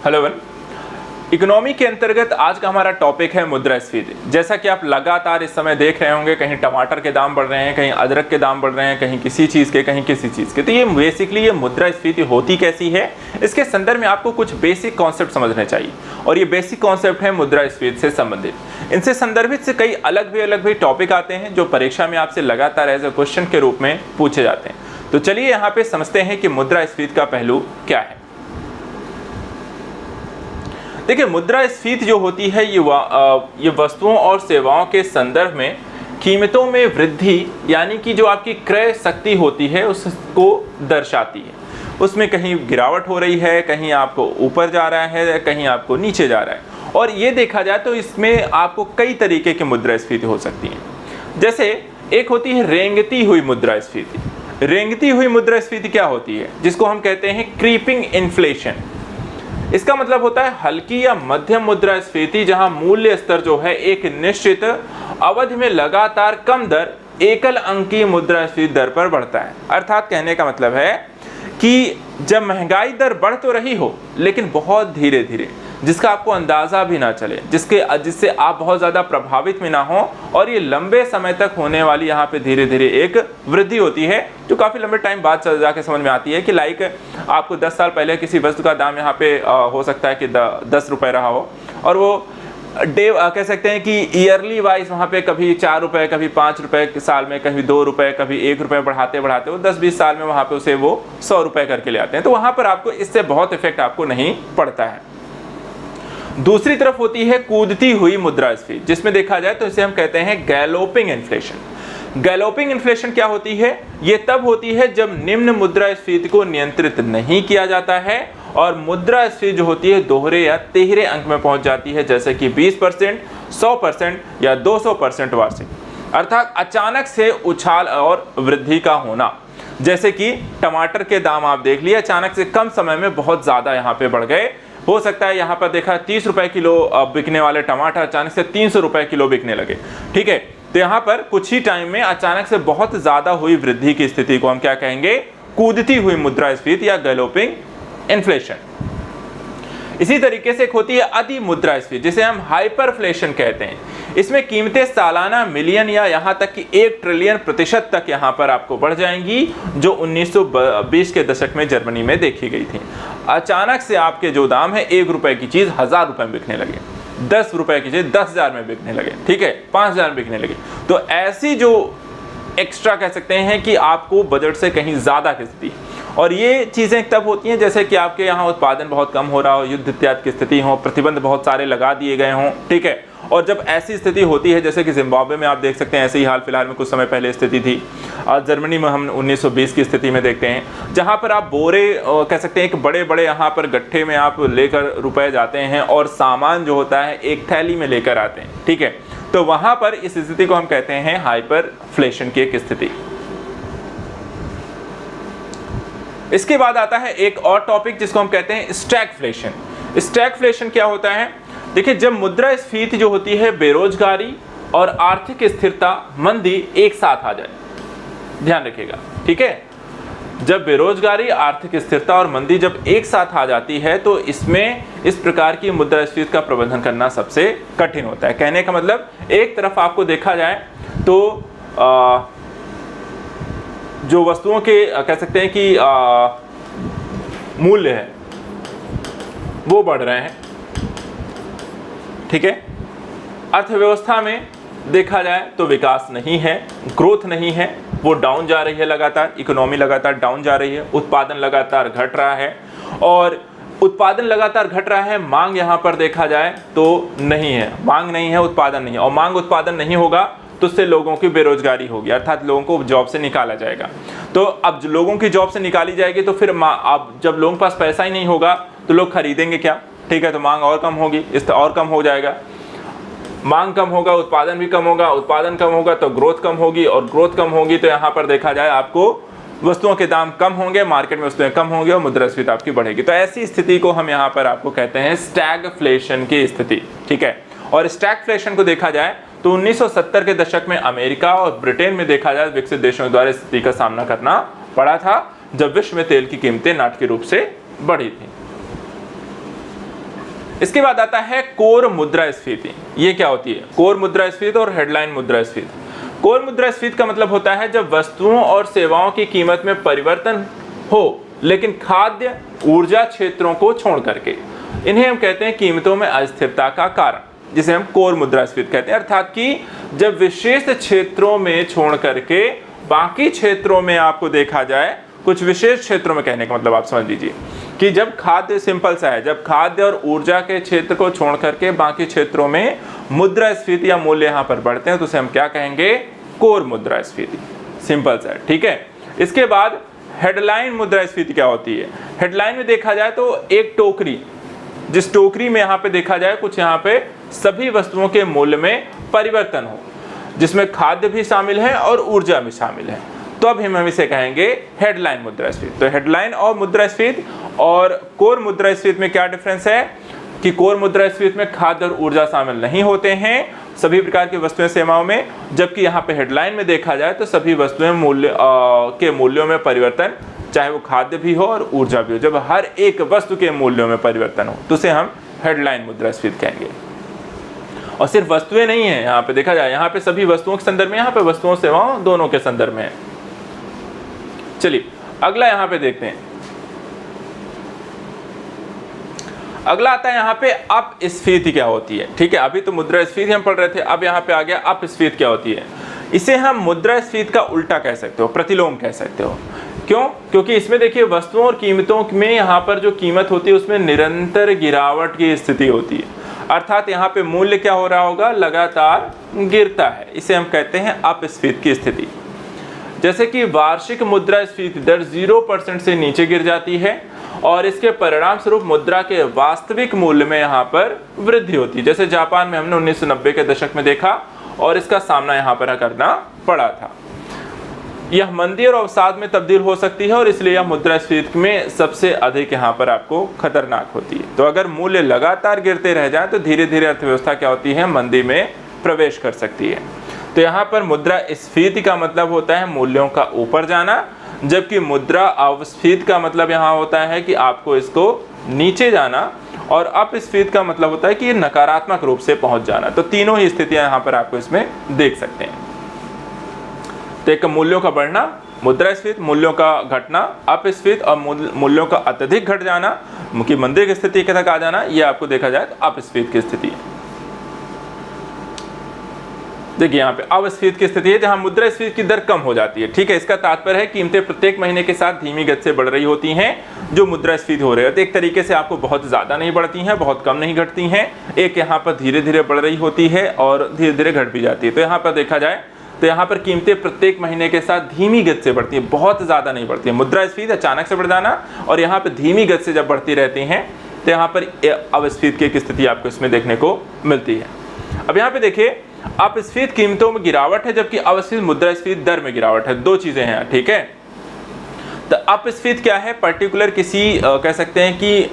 Hello one, economy के अंतर्गत आज का हमारा टॉपिक है मुद्रास्फीति। जैसा कि आप लगातार इस समय देख रहे होंगे, कहीं टमाटर के दाम बढ़ रहे हैं, कहीं अदरक के दाम बढ़ रहे हैं, कहीं किसी चीज़ के, कहीं किसी चीज़ के। तो ये बेसिकली ये मुद्रास्फीति होती कैसी है, इसके संदर्भ में आपको कुछ बेसिक कॉन्सेप्ट समझने चाहिए। और ये बेसिक कॉन्सेप्ट है मुद्रास्फीति से संबंधित। इनसे संदर्भित से कई अलग भी टॉपिक आते हैं जो परीक्षा में आपसे लगातार एज ए क्वेश्चन के रूप में पूछे जाते हैं। तो चलिए यहाँ पे समझते हैं कि मुद्रास्फीति का पहलू क्या है। देखिए, मुद्रास्फीति जो होती है ये वस्तुओं और सेवाओं के संदर्भ में कीमतों में वृद्धि, यानी कि जो आपकी क्रय शक्ति होती है उसको दर्शाती है। उसमें कहीं गिरावट हो रही है, कहीं आपको ऊपर जा रहा है, कहीं आपको नीचे जा रहा है। और ये देखा जाए तो इसमें आपको कई तरीके की मुद्रास्फीति हो सकती है। जैसे एक होती है रेंगती हुई मुद्रास्फीति। रेंगती हुई मुद्रास्फीति क्या होती है? जिसको हम कहते हैं क्रीपिंग इन्फ्लेशन। इसका मतलब होता है हल्की या मध्यम मुद्रास्फीति, जहां मूल्य स्तर जो है एक निश्चित अवधि में लगातार कम दर एकल अंकीय मुद्रास्फीति दर पर बढ़ता है। अर्थात कहने का मतलब है कि जब महंगाई दर बढ़ तो रही हो लेकिन बहुत धीरे धीरे, जिसका आपको अंदाजा भी ना चले, जिससे आप बहुत ज़्यादा प्रभावित भी ना हो, और ये लंबे समय तक होने वाली यहाँ पे धीरे धीरे एक वृद्धि होती है जो काफ़ी लंबे टाइम बाद चल जाके समझ में आती है। कि लाइक आपको 10 साल पहले किसी वस्तु का दाम यहाँ पे हो सकता है कि 10 रुपये रहा हो, और वो कह सकते हैं कि ईयरली वाइज वहाँ पे कभी 4 रुपये, कभी 5 रुपये के साल में, कभी 2 रुपये, कभी 1 रुपये बढ़ाते बढ़ाते वो 10-20 साल में वहाँ पे उसे वो 100 रुपये करके ले आते हैं। तो वहाँ पर आपको इससे बहुत इफेक्ट आपको नहीं पड़ता है। दूसरी तरफ होती है कूदती हुई मुद्रास्फीति, जिसमें देखा जाए तो इसे हम कहते हैं गैलोपिंग इन्फ्लेशन। गैलोपिंग इन्फ्लेशन क्या होती है? ये तब होती है जब निम्न मुद्रास्फीति को नियंत्रित नहीं किया जाता है और मुद्रास्फीति जो होती है दोहरे या तिहरे अंक में पहुंच जाती है, जैसे कि 20%, 100% या 200% वार्षिक। अर्थात अचानक से उछाल और वृद्धि का होना। जैसे कि टमाटर के दाम आप देख लिए, अचानक से कम समय में बहुत ज़्यादा यहाँ पे बढ़ गए। हो सकता है यहाँ पर देखा 30 रुपए किलो बिकने वाले टमाटर अचानक से 300 रुपए किलो बिकने लगे। ठीक है, तो यहाँ पर कुछ ही टाइम में अचानक से बहुत ज़्यादा हुई वृद्धि की स्थिति को हम क्या कहेंगे? कूदती हुई मुद्रास्फीति या गैलोपिंग इन्फ्लेशन। इसी तरीके से एक होती है अति मुद्रास्फीति, जिसे हम हाइपरफ्लेशन कहते हैं। इसमें कीमतें सालाना मिलियन या यहाँ तक कि 1 ट्रिलियन प्रतिशत तक यहाँ पर आपको बढ़ जाएंगी, जो 1920 के दशक में जर्मनी में देखी गई थी। अचानक से आपके जो दाम है 1 रुपए की चीज़ 1000 रुपए में बिकने लगे, 10 रुपए की चीज़ 10,000 में बिकने लगे, ठीक है, 5,000 में बिकने लगे। तो ऐसी जो एक्स्ट्रा कह सकते हैं कि आपको बजट से कहीं ज़्यादा की स्थिति। और ये चीज़ें तब होती हैं जैसे कि आपके यहाँ उत्पादन बहुत कम हो रहा हो, युद्ध इत्यादि की स्थिति हो, प्रतिबंध बहुत सारे लगा दिए गए हों, ठीक है। और जब ऐसी स्थिति होती है, जैसे कि जिम्बाब्वे में आप देख सकते हैं, ऐसे ही हाल फिलहाल में कुछ समय पहले स्थिति थी। जर्मनी में हम 1920 की स्थिति में देखते हैं, जहाँ पर आप बोरे कह सकते हैं, एक बड़े बड़े यहाँ पर गट्ठे में आप लेकर रुपए जाते हैं और सामान जो होता है एक थैली में लेकर आते हैं, ठीक है। तो वहाँ पर इस स्थिति को हम कहते हैं हाइपरफ्लेशन की एक स्थिति। इसके बाद आता है एक और टॉपिक जिसको हम कहते हैं स्टैगफ्लेशन। स्टैगफ्लेशन क्या होता है? देखिए, जब मुद्रास्फीति जो होती है बेरोजगारी और आर्थिक स्थिरता, मंदी एक साथ आ जाए, ध्यान रखिएगा, ठीक है। जब बेरोजगारी, आर्थिक स्थिरता और मंदी जब एक साथ आ जाती है तो इसमें इस प्रकार की मुद्रास्फीति का प्रबंधन करना सबसे कठिन होता है। कहने का मतलब, एक तरफ आपको देखा जाए तो जो वस्तुओं के कह सकते हैं कि मूल्य है वो बढ़ रहे हैं, ठीक है। अर्थव्यवस्था में देखा जाए तो विकास नहीं है, ग्रोथ नहीं है, वो डाउन जा रही है लगातार, इकोनॉमी लगातार डाउन जा रही है, उत्पादन लगातार घट रहा है। और उत्पादन लगातार घट रहा है, मांग यहाँ पर देखा जाए तो नहीं है, मांग नहीं है, उत्पादन नहीं है। और मांग उत्पादन नहीं होगा तो उससे लोगों की बेरोजगारी होगी, अर्थात लोगों को जॉब से निकाला जाएगा। तो अब लोगों की जॉब से निकाली जाएगी तो फिर अब जब लोगों के पास पैसा ही नहीं होगा तो लोग खरीदेंगे क्या, ठीक है। तो मांग और कम होगी, इस और कम हो जाएगा, मांग कम होगा, उत्पादन भी कम होगा, उत्पादन कम होगा तो ग्रोथ कम होगी, और ग्रोथ कम होगी तो यहाँ पर देखा जाए आपको वस्तुओं के दाम कम होंगे, मार्केट में वस्तुएं कम होंगी और मुद्रास्फीति आपकी बढ़ेगी। तो ऐसी स्थिति को हम यहाँ पर आपको कहते हैं स्टैगफ्लेशन की स्थिति, ठीक है। और स्टैगफ्लेशन को देखा जाए तो 1970 के दशक में अमेरिका और ब्रिटेन में देखा जाए विकसित देशों द्वारा स्थिति का सामना करना पड़ा था, जब विश्व में तेल की कीमतें नाटकीय रूप से बढ़ी थी। इसके बाद आता है कोर मुद्रास्फीति। ये क्या होती है? कोर मुद्रास्फीति और हेडलाइन मुद्रास्फीति। कोर मुद्रास्फीति का मतलब होता है जब वस्तुओं और सेवाओं की कीमत में परिवर्तन हो लेकिन खाद्य ऊर्जा क्षेत्रों को छोड़ करके। इन्हें हम कहते हैं कीमतों में अस्थिरता का कारण, जिसे हम कोर मुद्रास्फीति कहते हैं। अर्थात कि जब विशेष क्षेत्रों में छोड़ करके बाकी क्षेत्रों में आपको देखा जाए, कुछ विशेष क्षेत्रों में कहने का मतलब आप समझ लीजिए कि जब खाद्य, सिंपल सा है, जब खाद्य और ऊर्जा के क्षेत्र को छोड़ करके बाकी क्षेत्रों में मुद्रास्फीति या मूल्य यहाँ पर बढ़ते हैं तो उसे हम क्या कहेंगे? कोर मुद्रास्फीति। सिंपल सा है, ठीक है। इसके बाद हेडलाइन मुद्रास्फीति क्या होती है? हेडलाइन में देखा जाए तो एक टोकरी, जिस टोकरी में यहाँ पे देखा जाए कुछ यहाँ पे सभी वस्तुओं के मूल्य में परिवर्तन हो, जिसमें खाद्य भी शामिल है और ऊर्जा भी शामिल है, तो अब हम इसे कहेंगे हेडलाइन मुद्रास्फीति। तो हेडलाइन और मुद्रास्फीति और कोर मुद्रास्फीति में क्या डिफरेंस है कि कोर मुद्रास्फीति में खाद्य और ऊर्जा शामिल नहीं होते हैं सभी प्रकार की वस्तुएं सेवाओं में, जबकि यहाँ पे हेडलाइन में देखा जाए तो सभी वस्तुएं के मूल्यों में परिवर्तन, चाहे वो खाद्य भी हो और ऊर्जा भी हो, जब हर एक वस्तु के मूल्यों में परिवर्तन हो तो उसे हम हेडलाइन मुद्रास्फीति कहेंगे। और सिर्फ वस्तुएं नहीं है, यहाँ पे देखा जाए, यहाँ पे सभी वस्तुओं के संदर्भ में, यहाँ पे वस्तुओं सेवाओं दोनों के संदर्भ में है। चलिए अगला यहाँ पे देखते हैं। अगला आता है यहाँ पे अपस्फीति क्या होती है। ठीक है, अभी तो मुद्रास्फीति हम पढ़ रहे थे, अब यहाँ पे आ गया अपस्फीति क्या होती है। इसे हम मुद्रास्फीति का उल्टा कह सकते हो, प्रतिलोम कह सकते हो। क्यों? क्योंकि इसमें देखिए वस्तुओं और कीमतों में यहाँ पर जो कीमत होती है उसमें निरंतर गिरावट की स्थिति होती है, अर्थात यहाँ पे मूल्य क्या हो रहा होगा? लगातार गिरता है। इसे हम कहते हैं अपस्फीति की स्थिति। जैसे कि वार्षिक मुद्रास्फीति दर 0% से नीचे गिर जाती है और इसके परिणाम स्वरूप मुद्रा के वास्तविक मूल्य में यहाँ पर वृद्धि होती है, जैसे जापान में हमने 1990 के दशक में देखा और इसका सामना यहाँ पर करना पड़ा था। यह मंदी और अवसाद में तब्दील हो सकती है और इसलिए यह मुद्रास्फीति में सबसे अधिक यहाँ पर आपको खतरनाक होती है। तो अगर मूल्य लगातार गिरते रह जाए तो धीरे धीरे अर्थव्यवस्था क्या होती है? मंदी में प्रवेश कर सकती है। तो यहाँ पर मुद्रास्फीति का मतलब होता है मूल्यों का ऊपर जाना, जबकि मुद्रा अपस्फीति का मतलब यहाँ होता है कि आपको इसको नीचे जाना, और अपस्फीति का मतलब होता है कि ये नकारात्मक रूप से पहुंच जाना। तो तीनों ही स्थितियां यहाँ पर आपको इसमें देख सकते हैं। तो एक मूल्यों का बढ़ना मुद्रास्फीति, मूल्यों का घटना अपस्फीति, और मूल्यों का अत्यधिक घट जाना कि मंदी की स्थिति तक आ जाना, ये आपको देखा जाए तो अपस्फीति की स्थिति है। देखिए यहाँ पे अपस्फीति की स्थिति है जहां मुद्रास्फीति की दर कम हो जाती है। ठीक है, इसका तात्पर्य है कीमतें प्रत्येक महीने के साथ धीमी गति से बढ़ रही होती हैं जो मुद्रास्फीति हो रही है। तो एक तरीके से आपको बहुत ज्यादा नहीं बढ़ती हैं, बहुत कम नहीं घटती हैं, एक यहाँ पर धीरे धीरे बढ़ रही होती है और धीरे धीरे घट भी जाती है। तो यहाँ पर देखा जाए तो यहाँ पर कीमतें प्रत्येक महीने के साथ धीमी गति से बढ़ती हैं, बहुत ज्यादा नहीं बढ़ती है। मुद्रास्फीति अचानक से बढ़ जाना, और यहाँ पर धीमी गति से जब बढ़ती रहती हैं तो यहाँ पर अपस्फीति की एक स्थिति आपको इसमें देखने को मिलती है। अब यहाँ पे देखिए अपस्फीति कीमतों में गिरावट है, जबकि अपस्फीति मुद्रास्फीति दर में गिरावट है। दो चीजें हैं, ठीक है। तो अपस्फीति क्या है? पर्टिकुलर किसी कह सकते हैं कि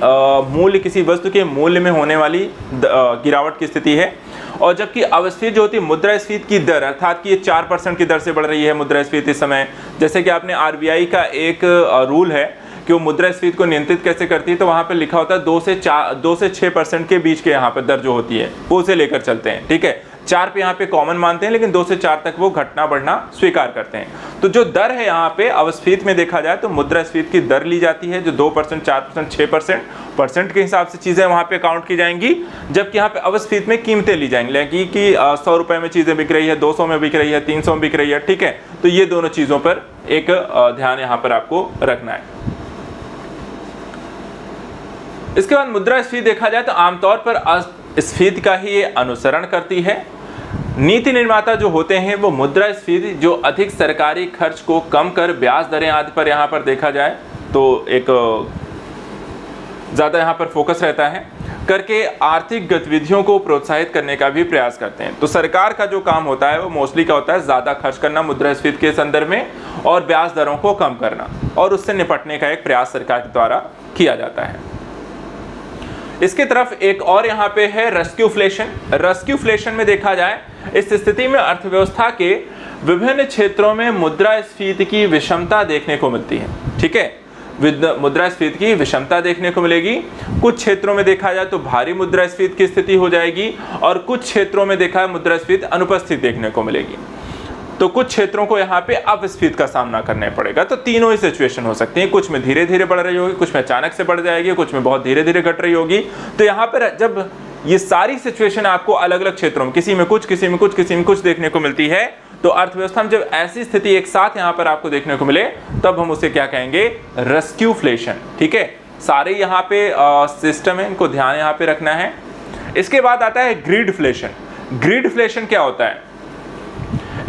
मूल्य, किसी वस्तु के मूल्य में होने वाली गिरावट की स्थिति है, और जबकि अपस्फीति जो होती है मुद्रास्फीति की दर, अर्थात कि ये 4% की दर से बढ़ रही है मुद्रास्फीति इस समय। जैसे कि आपने आरबीआई का एक रूल है कि वो मुद्रास्फीति को नियंत्रित कैसे करती है, तो वहां पे लिखा होता है 2 से 6% के बीच के यहाँ पर दर जो होती है वो उसे लेकर चलते हैं। ठीक है, 4 पे यहाँ पे कॉमन मानते हैं, लेकिन 2 से 4 तक वो घटना बढ़ना स्वीकार करते हैं। तो जो दर है यहाँ पे अपस्फीति में देखा जाए तो मुद्रास्फीति की दर ली जाती है, जो 2%, 4%, 6% के हिसाब से चीजें वहां पे काउंट की जाएंगी, जबकि यहाँ पे अपस्फीति में कीमतें ली जाएंगी कि 100 रुपए में चीजें बिक रही है, 200 में बिक रही है, 300 में बिक रही है। ठीक है, तो ये दोनों चीजों पर एक ध्यान यहाँ पर आपको रखना है। इसके बाद मुद्रास्फीति देखा जाए तो आमतौर पर अस्फीति का ही ये अनुसरण करती है। नीति निर्माता जो होते हैं वो मुद्रास्फीति, जो अधिक सरकारी खर्च को कम कर ब्याज दरें आदि पर यहाँ पर देखा जाए तो एक ज़्यादा यहाँ पर फोकस रहता है, करके आर्थिक गतिविधियों को प्रोत्साहित करने का भी प्रयास करते हैं। तो सरकार का जो काम होता है वो मोस्टली क्या होता है? ज़्यादा खर्च करना मुद्रास्फीति के संदर्भ में, और ब्याज दरों को कम करना, और उससे निपटने का एक प्रयास सरकार के द्वारा किया जाता है। इसके तरफ एक और यहाँ पे है रेस्क्यूफ्लेशन। रेस्क्यूफ्लेशन में देखा जाए इस स्थिति में अर्थव्यवस्था के विभिन्न क्षेत्रों में मुद्रास्फीति की विषमता देखने को मिलती है। ठीक है, मुद्रास्फीति की विषमता देखने को मिलेगी। कुछ क्षेत्रों में देखा जाए तो भारी मुद्रास्फीति की स्थिति हो जाएगी और कुछ क्षेत्रों में देखा मुद्रास्फीति अनुपस्थित देखने को मिलेगी। तो कुछ क्षेत्रों को यहाँ पे अपस्फीति का सामना करना पड़ेगा। तो तीनों ही सिचुएशन हो सकती हैं, कुछ में धीरे धीरे बढ़ रही होगी, कुछ में अचानक से बढ़ जाएगी, कुछ में बहुत धीरे धीरे घट रही होगी। तो यहाँ पर जब ये सारी सिचुएशन आपको अलग अलग क्षेत्रों में किसी में कुछ, किसी में कुछ, किसी में कुछ देखने को मिलती है, तो अर्थव्यवस्था में जब ऐसी स्थिति एक साथ यहाँ पर आपको देखने को मिले तब हम उसे क्या कहेंगे, रेस्क्यूफ्लेशन। ठीक है, सारे यहाँ पे सिस्टम है, इनको ध्यान यहाँ पे रखना है। इसके बाद आता है ग्रीडफ्लेशन। ग्रीडफ्लेशन क्या होता है?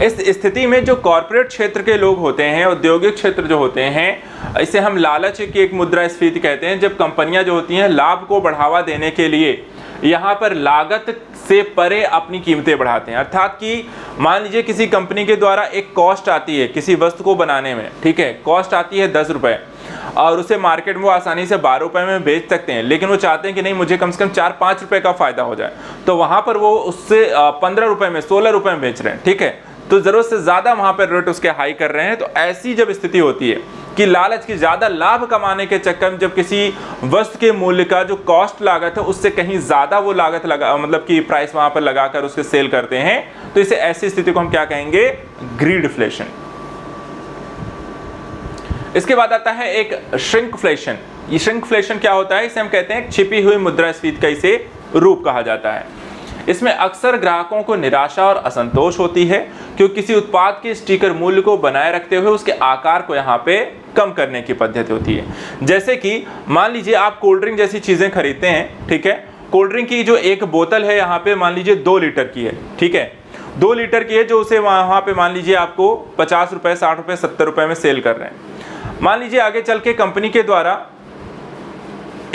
इस स्थिति में जो कॉर्पोरेट क्षेत्र के लोग होते हैं, औद्योगिक क्षेत्र जो होते हैं, इसे हम लालच की एक मुद्रास्फीति कहते हैं। जब कंपनियां जो होती हैं लाभ को बढ़ावा देने के लिए यहाँ पर लागत से परे अपनी कीमतें बढ़ाते हैं। अर्थात कि मान लीजिए किसी कंपनी के द्वारा एक कॉस्ट आती है किसी वस्तु को बनाने में, ठीक है, कॉस्ट आती है 10 रुपए और उसे मार्केट में वो आसानी से 12 रुपए में बेच सकते हैं, लेकिन वो चाहते हैं कि नहीं, मुझे कम से कम 4-5 रुपए का फायदा हो जाए, तो वहां पर वो उससे 15 रुपए में, 16 रुपए में बेच रहे हैं। ठीक है, तो जरूरत से ज्यादा वहां पर रेट उसके हाई कर रहे हैं। तो ऐसी जब स्थिति होती है कि लालच की ज्यादा लाभ कमाने के चक्कर में जब किसी वस्तु के मूल्य का जो कॉस्ट लागत है उससे कहीं ज्यादा वो लागत लगा, मतलब कि प्राइस वहां पर लगाकर उसके सेल करते हैं, तो इसे ऐसी स्थिति को हम क्या कहेंगे, ग्रीडफ्लेशन। इसके बाद आता है एक श्रिंकफ्लेशन। ये श्रिंकफ्लेशन क्या होता है? इसे हम कहते हैं छिपी हुई मुद्रास्फीति का इसे रूप कहा जाता है। इसमें अक्सर ग्राहकों को निराशा और असंतोष होती है क्योंकि किसी उत्पाद के स्टिकर मूल्य को बनाए रखते हुए उसके आकार को यहाँ पे कम करने की पद्धति होती है। जैसे कि मान लीजिए आप कोल्ड ड्रिंक जैसी चीजें खरीदते हैं, ठीक है, कोल्ड ड्रिंक की जो एक बोतल है यहाँ पे मान लीजिए 2 लीटर की है, ठीक है, 2 लीटर की है, जो उसे वहां पे मान लीजिए आपको 50 रुपए, 60 रुपए, 70 रुपए में सेल कर रहे हैं। मान लीजिए आगे चल के कंपनी के द्वारा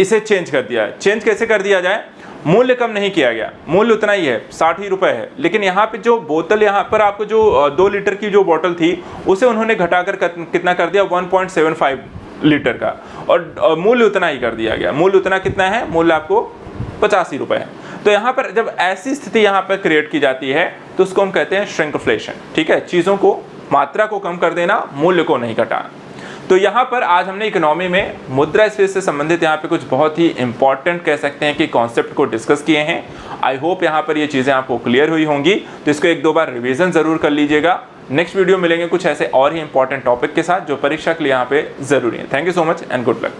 इसे चेंज कर दिया है। चेंज कैसे कर दिया जाए? मूल्य कम नहीं किया गया, मूल्य उतना ही है, 60 ही रुपए है, लेकिन यहाँ पे जो बोतल, यहाँ पर आपको जो 2 लीटर की जो बोतल थी उसे उन्होंने घटाकर कितना कर दिया, 1.75 लीटर का, और मूल्य उतना ही कर दिया गया। मूल्य उतना कितना है? मूल्य आपको 85 रुपए है। तो यहाँ पर जब ऐसी स्थिति यहाँ पर क्रिएट की जाती है तो उसको हम कहते हैं श्रिंकफ्लेशन। ठीक है, चीजों को, मात्रा को कम कर देना, मूल्य को नहीं घटाना। तो यहाँ पर आज हमने इकोनॉमी में मुद्रास्फीति से संबंधित यहाँ पे कुछ बहुत ही इंपॉर्टेंट कह सकते हैं कि कॉन्सेप्ट को डिस्कस किए हैं। आई होप यहाँ पर ये चीज़ें आपको क्लियर हुई होंगी, तो इसको 1-2 बार रिवीजन जरूर कर लीजिएगा। नेक्स्ट वीडियो मिलेंगे कुछ ऐसे और ही इंपॉर्टेंट टॉपिक के साथ जो परीक्षा के लिए यहाँ पे जरूरी है। Thank you so much and good luck.